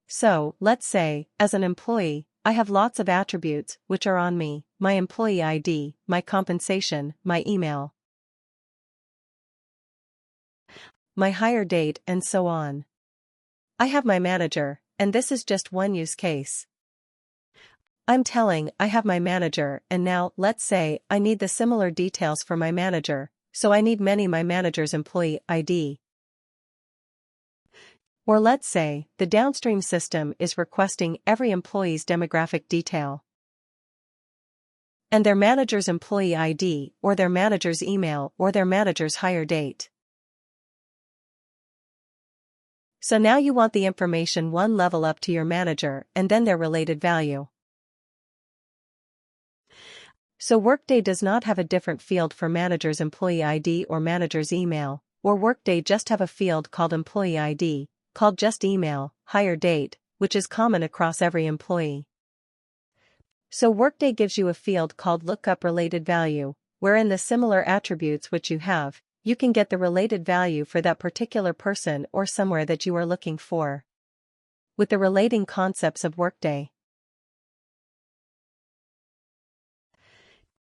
So, let's say, as an employee, I have lots of attributes which are on me: my employee ID, my compensation, my email, my hire date, and so on. I have my manager, and this is just one use case. I'm telling I have my manager, and now, let's say, I need the similar details for my manager, so I need my manager's employee ID. Or let's say, the downstream system is requesting every employee's demographic detail, and their manager's employee ID, or their manager's email, or their manager's hire date. So now you want the information one level up to your manager and then their related value. So Workday does not have a different field for manager's employee ID or manager's email, or Workday just have a field called employee ID, called just email, hire date, which is common across every employee. So Workday gives you a field called Lookup-Related Value, wherein the similar attributes which you have, you can get the related value for that particular person or somewhere that you are looking for, with the relating concepts of Workday.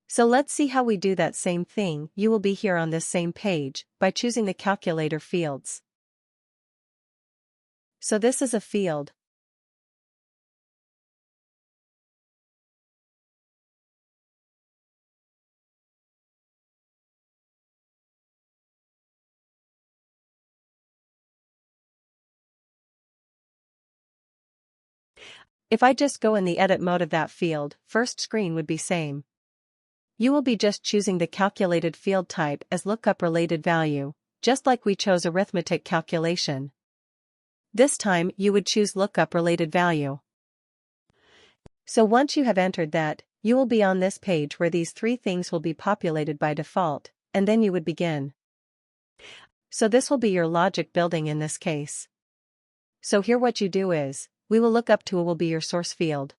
So let's see how we do that same thing. You will be here on this same page, by choosing the calculator fields. So this is a field. If I just go in the edit mode of that field, first screen would be same. You will be just choosing the calculated field type as lookup-related value, just like we chose arithmetic calculation. This time you would choose lookup-related value. So once you have entered that, you will be on this page where these three things will be populated by default, and then you would begin. So this will be your logic building in this case. So here what you do is, we will look up to will be your source field.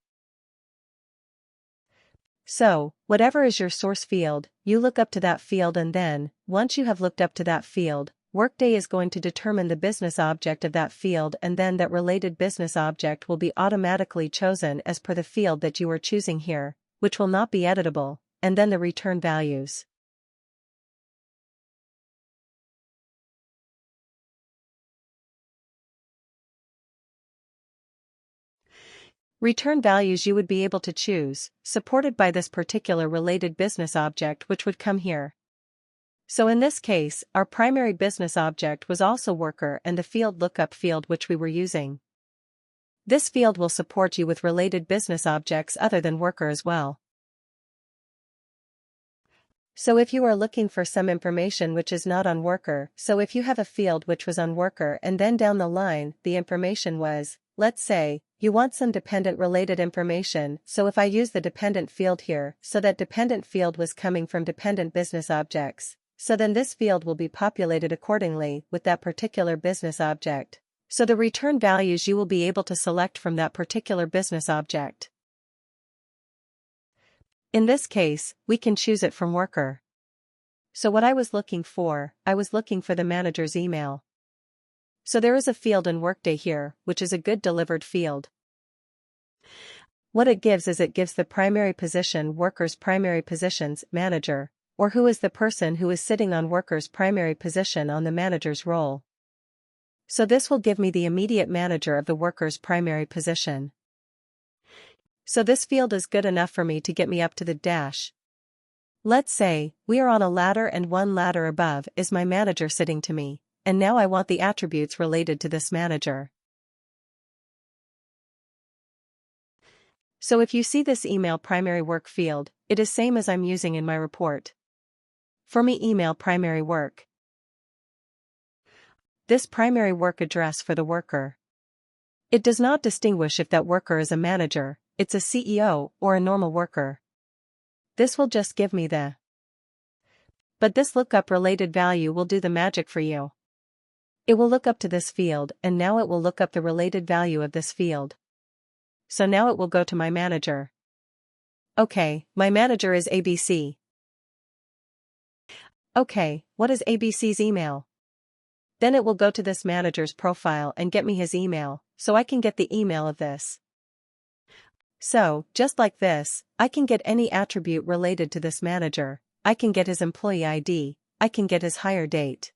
So, whatever is your source field, you look up to that field, and then, once you have looked up to that field, Workday is going to determine the business object of that field, and then that related business object will be automatically chosen as per the field that you are choosing here, which will not be editable, and then the return values. Return values you would be able to choose, supported by this particular related business object, which would come here. So in this case, our primary business object was also worker and the field lookup field which we were using. This field will support you with related business objects other than worker as well. So if you are looking for some information which is not on worker, so if you have a field which was on worker and then down the line the information was, let's say, you want some dependent related information, so if I use the dependent field here, so that dependent field was coming from dependent business objects, so then this field will be populated accordingly with that particular business object. So the return values you will be able to select from that particular business object. In this case, we can choose it from worker. So what I was looking for the manager's email. So there is a field in Workday here, which is a good delivered field. What it gives is it gives the primary position worker's primary position's manager, or who is the person who is sitting on worker's primary position on the manager's role. So this will give me the immediate manager of the worker's primary position. So this field is good enough for me to get me up to the dash. Let's say, we are on a ladder and one ladder above is my manager sitting to me, and now I want the attributes related to this manager. So if you see this email primary work field, it is same as I'm using in my report. For me email primary work. This primary work address for the worker. It does not distinguish if that worker is a manager, it's a CEO, or a normal worker. This will just give me the. But this lookup related value will do the magic for you. It will look up to this field and now it will look up the related value of this field. So now it will go to my manager. Okay, my manager is ABC. Okay, what is ABC's email? Then it will go to this manager's profile and get me his email, so I can get the email of this. So, just like this, I can get any attribute related to this manager. I can get his employee ID, I can get his hire date.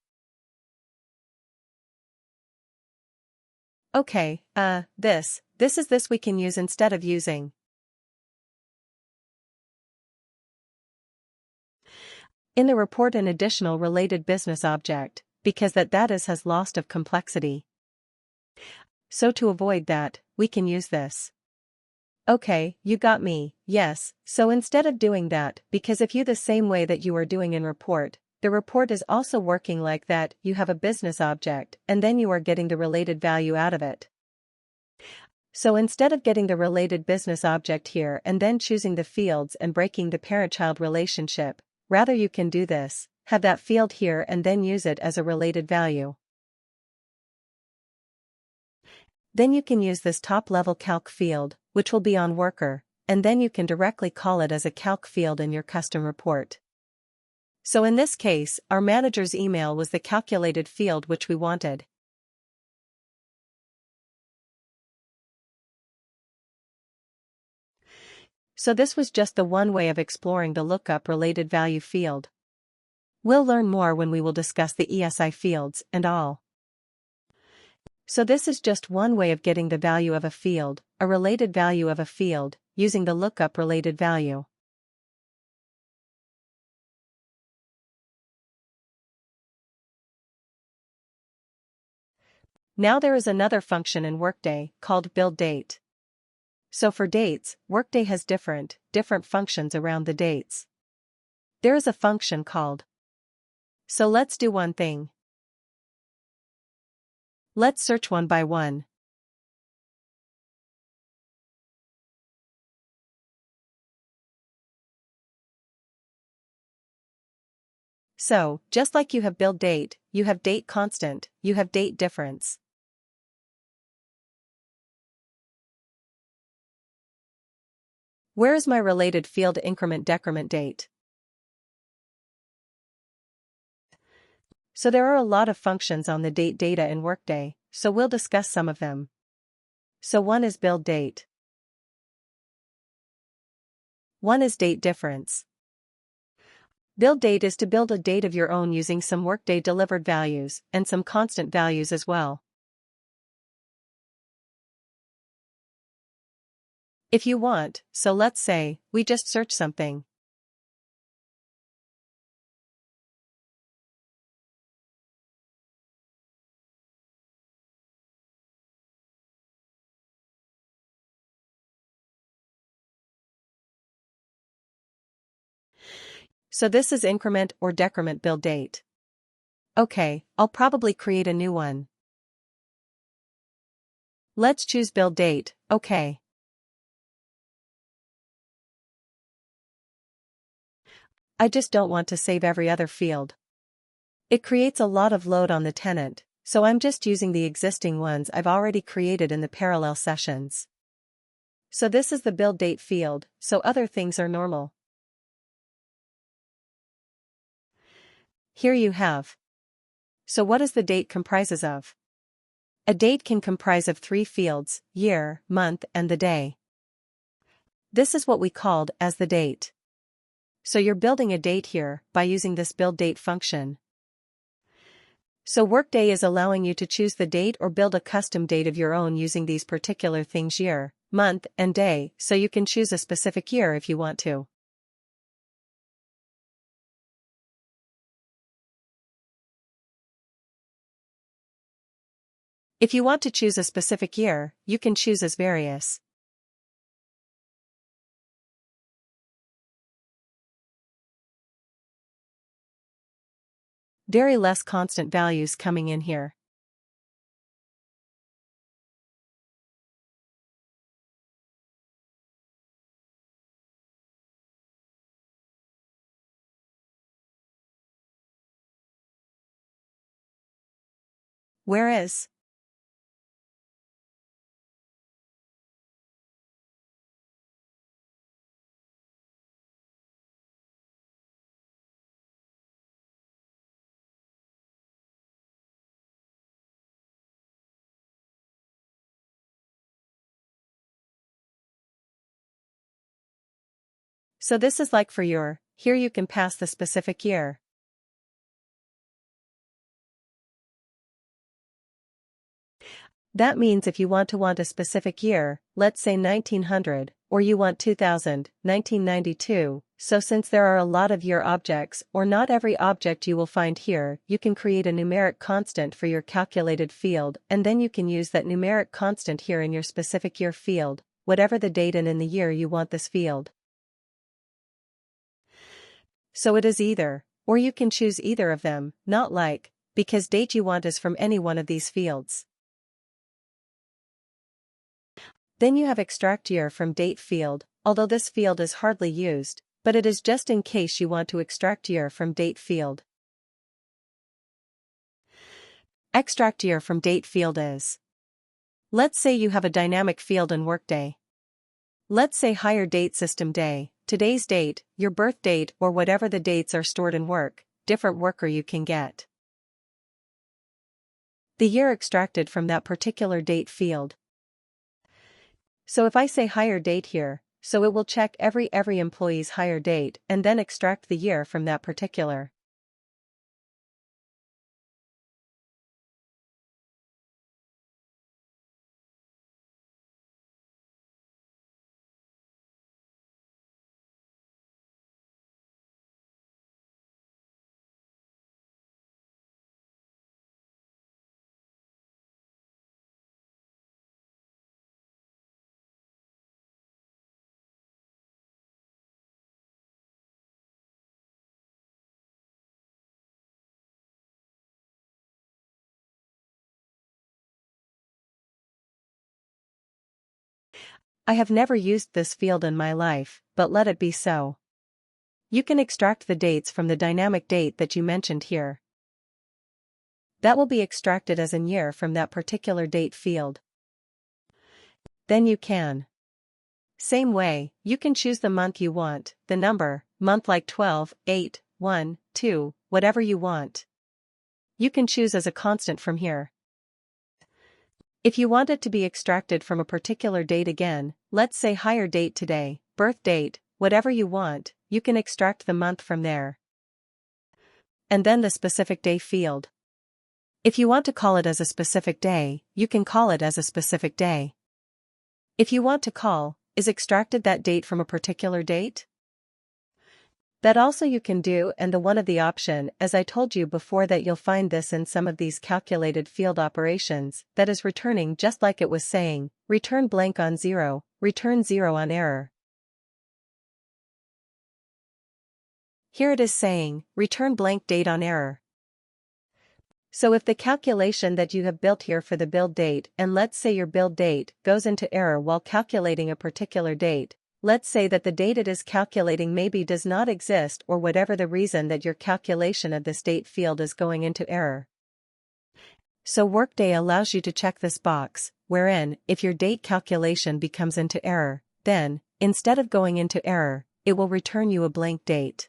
Okay, this is this we can use instead of using. In the report an additional related business object, because that has lost of complexity. So to avoid that, we can use this. Okay, you got me, yes, so instead of doing that, because if you the same way that you are doing in report, the report is also working like that, you have a business object, and then you are getting the related value out of it. So instead of getting the related business object here and then choosing the fields and breaking the parent-child relationship, rather you can do this, have that field here and then use it as a related value. Then you can use this top-level calc field, which will be on worker, and then you can directly call it as a calc field in your custom report. So in this case, our manager's email was the calculated field which we wanted. So this was just the one way of exploring the lookup-related value field. We'll learn more when we will discuss the ESI fields and all. So this is just one way of getting the value of a field, a related value of a field, using the lookup-related value. Now there is another function in Workday called build date. So for dates, Workday has different functions around the dates. There is a function called. So let's do one thing. Let's search one by one. So, just like you have build date, you have date constant, you have date difference. Where is my related field increment decrement date? So there are a lot of functions on the date data in Workday, so we'll discuss some of them. So one is build date. One is date difference. Build date is to build a date of your own using some Workday delivered values and some constant values as well. If you want, so let's say, we just search something. So this is increment or decrement build date. Okay, I'll probably create a new one. Let's choose build date, okay. I just don't want to save every other field. It creates a lot of load on the tenant, so I'm just using the existing ones I've already created in the parallel sessions. So this is the build date field, so other things are normal. Here you have. So what is the date comprises of? A date can comprise of 3 fields, year, month, and the day. This is what we called as the date. So you're building a date here by using this build date function. So Workday is allowing you to choose the date or build a custom date of your own using these particular things year, month, and day, so you can choose a specific year if you want to. If you want to choose a specific year, you can choose as various. Very less constant values coming in here. Where is? So this is like for your, here you can pass the specific year. That means if you want a specific year, let's say 1900, or you want 2000, 1992, so since there are a lot of year objects or not every object you will find here, you can create a numeric constant for your calculated field and then you can use that numeric constant here in your specific year field, whatever the date and in the year you want this field. So it is either, or you can choose either of them, not like, because date you want is from any one of these fields. Then you have extract year from date field, although this field is hardly used, but it is just in case you want to extract year from date field. Extract year from date field is. Let's say you have a dynamic field in Workday. Let's say hire date system day, today's date, your birth date or whatever the dates are stored in work, different worker you can get. The year extracted from that particular date field. So if I say hire date here, so it will check every employee's hire date and then extract the year from that particular. I have never used this field in my life, but let it be so. You can extract the dates from the dynamic date that you mentioned here. That will be extracted as in year from that particular date field. Then you can. Same way, you can choose the month you want, the number, month like 12, 8, 1, 2, whatever you want. You can choose as a constant from here. If you want it to be extracted from a particular date again, let's say hire date today, birth date, whatever you want, you can extract the month from there. And then the specific day field. If you want to call it as a specific day, you can call it as a specific day. If you want to call, is extracted that date from a particular date? That also you can do and the one of the option as I told you before that you'll find this in some of these calculated field operations that is returning just like it was saying, return blank on 0, return 0 on error. Here it is saying, return blank date on error. So if the calculation that you have built here for the build date and let's say your build date goes into error while calculating a particular date, let's say that the date it is calculating maybe does not exist or whatever the reason that your calculation of this date field is going into error. So Workday allows you to check this box, wherein, if your date calculation becomes into error, then, instead of going into error, it will return you a blank date.